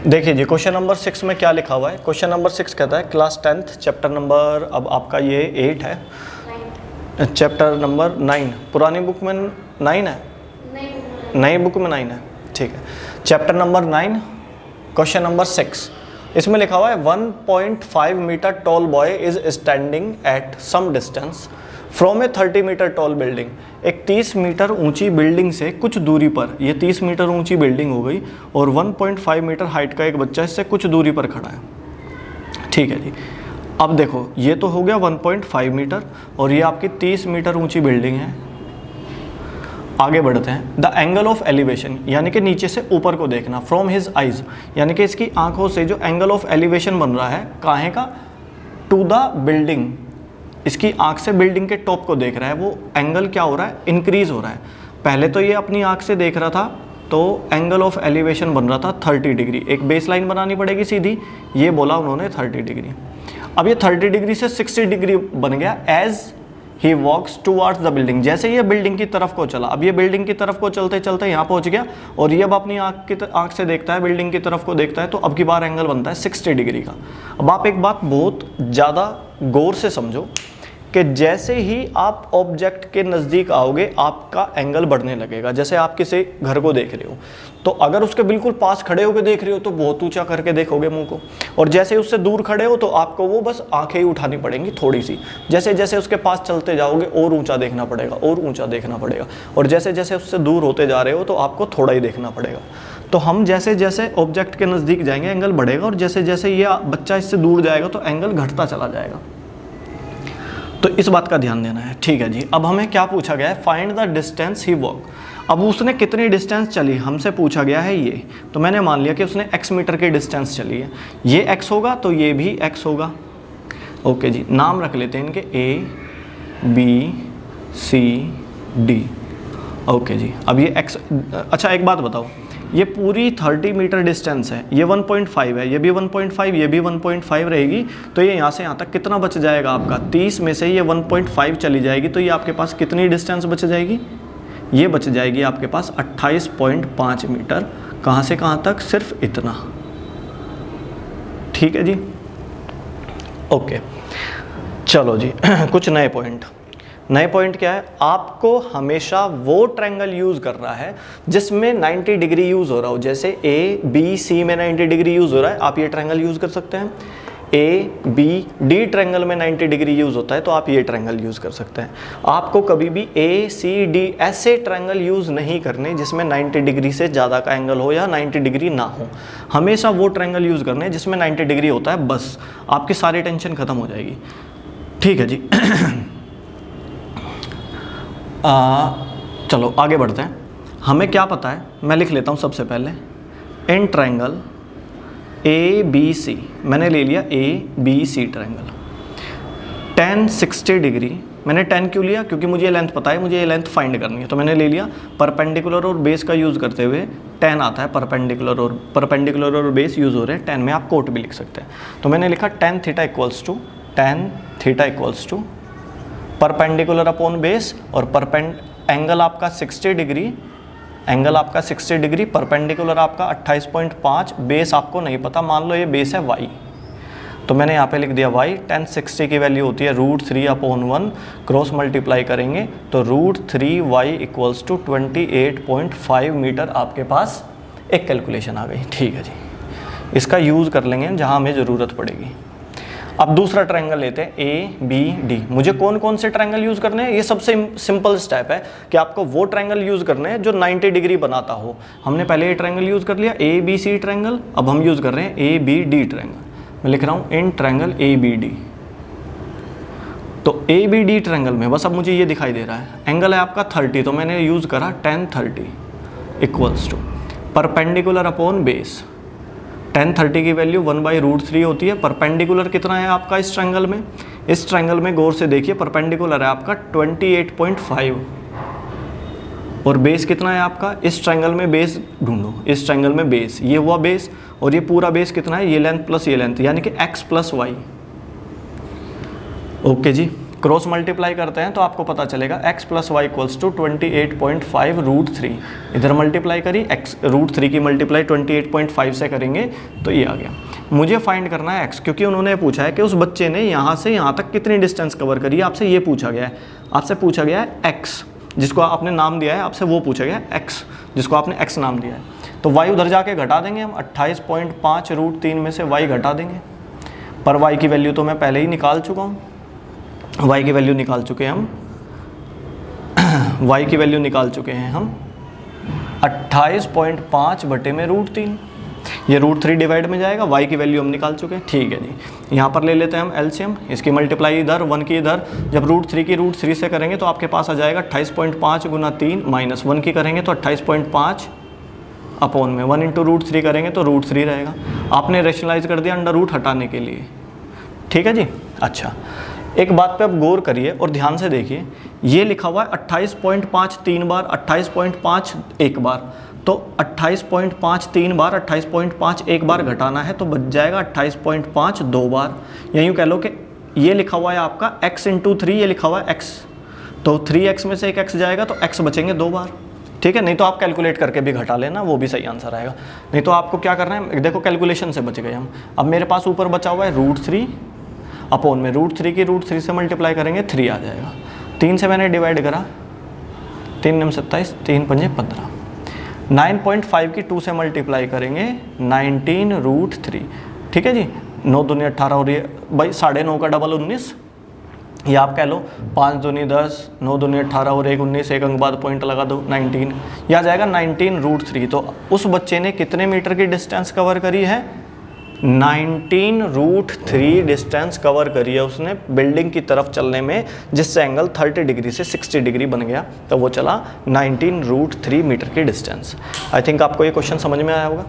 देखिए जी, question number 6 में क्या लिखा हुआ है। क्वेश्चन नंबर 6 कहता है क्लास 10th चैप्टर नंबर, अब आपका ये 8 है, चैप्टर नंबर 9। पुरानी बुक में 9 है, नई बुक में 9 है, ठीक है। चैप्टर नंबर 9 क्वेश्चन नंबर 6, इसमें लिखा हुआ है 1.5 metre tall boy is standing at some distance from a 30 metre tall building. एक 30 मीटर ऊंची बिल्डिंग से कुछ दूरी पर, ये 30 मीटर ऊंची बिल्डिंग हो गई और 1.5 मीटर हाइट का एक बच्चा इससे कुछ दूरी पर खड़ा है, ठीक है जी। अब देखो, ये तो हो गया 1.5 मीटर और ये आपकी 30 मीटर ऊंची बिल्डिंग है। आगे बढ़ते हैं। द एंगल ऑफ एलिवेशन, यानी कि नीचे से ऊपर को देखना, फ्रॉम हिज आइज, यानी कि इसकी आंखों से जो एंगल ऑफ एलिवेशन बन रहा है काहे का, टू द बिल्डिंग, इसकी आंख से बिल्डिंग के टॉप को देख रहा है, वो एंगल क्या हो रहा है, इंक्रीज हो रहा है। पहले तो ये अपनी आंख से देख रहा था तो एंगल ऑफ एलिवेशन बन रहा था 30 डिग्री। एक बेस लाइन बनानी पड़ेगी सीधी, ये बोला उन्होंने 30 डिग्री। अब ये 30 डिग्री से 60 डिग्री बन गया as he walks towards the building, जैसे ये बिल्डिंग की तरफ को चला। अब ये बिल्डिंग की तरफ को चलते चलते यहाँ पहुँच गया और ये अब अपनी आँख से देखता है, बिल्डिंग की तरफ को देखता है, तो अब की बार एंगल बनता है 60 डिग्री का। अब आप एक बात बहुत ज़्यादा गौर से समझो कि जैसे ही आप ऑब्जेक्ट के नज़दीक आओगे आपका एंगल बढ़ने लगेगा। जैसे आप किसी घर को देख रहे हो तो अगर उसके बिल्कुल पास खड़े होकर देख रहे हो तो बहुत ऊंचा करके देखोगे मुंह को, और जैसे उससे दूर खड़े हो तो आपको वो बस आंखें ही उठानी पड़ेंगी थोड़ी सी। जैसे जैसे उसके पास चलते जाओगे और ऊंचा देखना पड़ेगा, और ऊंचा देखना पड़ेगा, और जैसे जैसे उससे दूर होते जा रहे हो तो आपको थोड़ा ही देखना पड़ेगा। तो हम जैसे जैसे ऑब्जेक्ट के नज़दीक जाएंगे एंगल बढ़ेगा, और जैसे जैसे ये बच्चा इससे दूर जाएगा तो एंगल घटता चला जाएगा। तो इस बात का ध्यान देना है, ठीक है जी। अब हमें क्या पूछा गया है, find the distance he walk. अब उसने कितनी डिस्टेंस चली हमसे पूछा गया है ये, तो मैंने मान लिया कि उसने x मीटर की डिस्टेंस चली है। ये x होगा तो ये भी x होगा, ओके जी। नाम रख लेते हैं इनके A B C D, okay जी। अब ये x, अच्छा एक बात बताओ, ये पूरी 30 मीटर डिस्टेंस है, ये 1.5 है, ये भी 1.5, ये भी 1.5 रहेगी, तो ये यहाँ से यहाँ तक कितना बच जाएगा आपका, 30 में से ये 1.5 चली जाएगी तो ये आपके पास कितनी डिस्टेंस बच जाएगी, ये बच जाएगी आपके पास 28.5 मीटर। कहाँ से कहाँ तक, सिर्फ इतना, ठीक है जी, ओके। चलो जी कुछ नए पॉइंट। नए पॉइंट क्या है, आपको हमेशा वो ट्रायंगल यूज़ करना है जिसमें 90 डिग्री यूज़ हो रहा हो। जैसे A B C में 90 डिग्री यूज़ हो रहा है, आप ये ट्रायंगल यूज़ कर सकते हैं। A B D ट्रायंगल में 90 डिग्री यूज़ होता है तो आप ये ट्रायंगल यूज़ कर सकते हैं। आपको कभी भी A C D ऐसे ट्रायंगल यूज़ नहीं करने जिसमें 90 डिग्री से ज़्यादा का एंगल हो या 90 डिग्री ना हो। हमेशा वो ट्रायंगल यूज़ करने जिसमें 90 डिग्री होता है, बस आपकी सारी टेंशन ख़त्म हो जाएगी, ठीक है जी। चलो आगे बढ़ते हैं। हमें क्या पता है, मैं लिख लेता हूँ सबसे पहले, इन ट्रायंगल ABC, मैंने ले लिया ABC ट्रायंगल, tan 60 डिग्री। मैंने tan क्यों लिया, क्योंकि मुझे ये लेंथ पता है, मुझे ये लेंथ फाइंड करनी है, तो मैंने ले लिया। परपेंडिकुलर और बेस का यूज़ करते हुए tan आता है, परपेंडिकुलर और बेस यूज़ हो रहे हैं, tan में आप कोट भी लिख सकते हैं। तो मैंने लिखा tan theta equals to perpendicular upon base, और एंगल आपका 60 डिग्री, एंगल आपका 60 डिग्री, परपेंडिकुलर आपका 28.5, बेस आपको नहीं पता, मान लो ये बेस है y, तो मैंने यहाँ पे लिख दिया y। tan 60 की वैल्यू होती है √3/1, क्रॉस मल्टीप्लाई करेंगे तो √3y इक्वल्स टू 28.5 मीटर। आपके पास एक कैलकुलेशन आ गई, ठीक है जी। इसका यूज़ कर लेंगे जहाँ हमें ज़रूरत पड़ेगी। अब दूसरा ट्रायंगल लेते हैं ABD। मुझे कौन कौन से ट्रायंगल यूज़ करने हैं, ये सबसे सिंपल स्टेप है कि आपको वो ट्रायंगल यूज़ करने हैं जो 90 डिग्री बनाता हो। हमने पहले ये ट्रायंगल यूज़ कर लिया ABC ट्रायंगल, अब हम यूज़ कर रहे हैं ABD ट्रायंगल। मैं लिख रहा हूँ इन ट्रायंगल ABD। तो ABD ट्रायंगल में बस अब मुझे ये दिखाई दे रहा है, एंगल है आपका 30, तो मैंने यूज़ करा tan 30 equals to perpendicular upon base. tan 30 की वैल्यू 1/√3 होती है। परपेंडिकुलर कितना है आपका इस ट्रायंगल में, इस ट्रायंगल में गौर से देखिए, परपेंडिकुलर है आपका 28.5, और बेस कितना है आपका, इस ट्रायंगल में बेस ढूंढो, इस ट्रायंगल में बेस, ये हुआ बेस, और ये पूरा बेस कितना है, ये लेंथ प्लस ये लेंथ, यानी कि x + y, ओके जी। क्रॉस मल्टीप्लाई करते हैं तो आपको पता चलेगा x plus y equals to 28.5 root 3। इधर मल्टीप्लाई करी x रूट 3 की मल्टीप्लाई 28.5 से करेंगे तो ये आ गया। मुझे फाइंड करना है x, क्योंकि उन्होंने पूछा है कि उस बच्चे ने यहाँ से यहाँ तक कितनी डिस्टेंस कवर करी है, आपसे ये पूछा गया है। आपसे पूछा गया है x जिसको आपने नाम दिया है, आपसे वो पूछा गया है x जिसको आपने x नाम दिया है। तो y उधर जाके घटा देंगे हम, 28.5 रूट 3 में से y घटा देंगे, पर y की वैल्यू तो मैं पहले ही निकाल चुका हूँ। y की वैल्यू निकाल चुके हैं हम y की वैल्यू निकाल चुके हैं हम 28.5 बटे में रूट 3, ये रूट 3 डिवाइड में जाएगा, y की वैल्यू हम निकाल चुके हैं। ठीक है जी, यहाँ पर ले लेते हैं हम एलसीएम, इसकी मल्टीप्लाई इधर 1 की इधर, जब रूट 3 की रूट 3 से करेंगे तो आपके पास आ जाएगा 28.5 गुना 3 माइनस 1 की करेंगे तो 28.5 अपॉन में 1 इंटू रूट 3 करेंगे तो रूट 3 रहेगा। आपने रेशनलाइज कर दिया अंडर रूट हटाने के लिए। ठीक है जी। अच्छा, एक बात पे आप गौर करिए और ध्यान से देखिए, ये लिखा हुआ है 28.5 3 बार, 28.5 एक बार, तो 28.5 3 बार, 28.5 एक बार घटाना है तो बच जाएगा 28.5 2 बार। या यूँ कह लो कि ये लिखा हुआ है आपका x इंटू 3, ये लिखा हुआ है x, तो 3x में से एक x जाएगा तो x बचेंगे 2 बार। ठीक है, नहीं तो आप कैलकुलेट करके भी घटा लेना, वो भी सही आंसर आएगा। नहीं तो आपको क्या करना है, देखो कैलकुलेशन से बच गए हम। अब मेरे पास ऊपर बचा हुआ है रूट 3 अपॉन में रूट 3 की रूट 3 से मल्टीप्लाई करेंगे 3 आ जाएगा। 3 से मैंने डिवाइड करा, 3 9 27, 3 5 15, 9.5 की 2 से मल्टीप्लाई करेंगे 19 रूट 3। ठीक है जी, 9 दूनी 18 और ये भाई 9.5 का डबल 19, या आप कह लो 5 दूनी 10, 9 दूनी 18 और 1 19, एक अंक बाद पॉइंट लगा दो 19, यह आ जाएगा 19 रूट 3। तो उस बच्चे ने कितने मीटर की डिस्टेंस कवर करी है, 19 रूट 3 डिस्टेंस कवर करी है उसने बिल्डिंग की तरफ चलने में, जिससे एंगल 30 डिग्री से 60 डिग्री बन गया, तो वो चला 19 रूट 3 मीटर की डिस्टेंस। आई थिंक आपको ये क्वेश्चन समझ में आया होगा।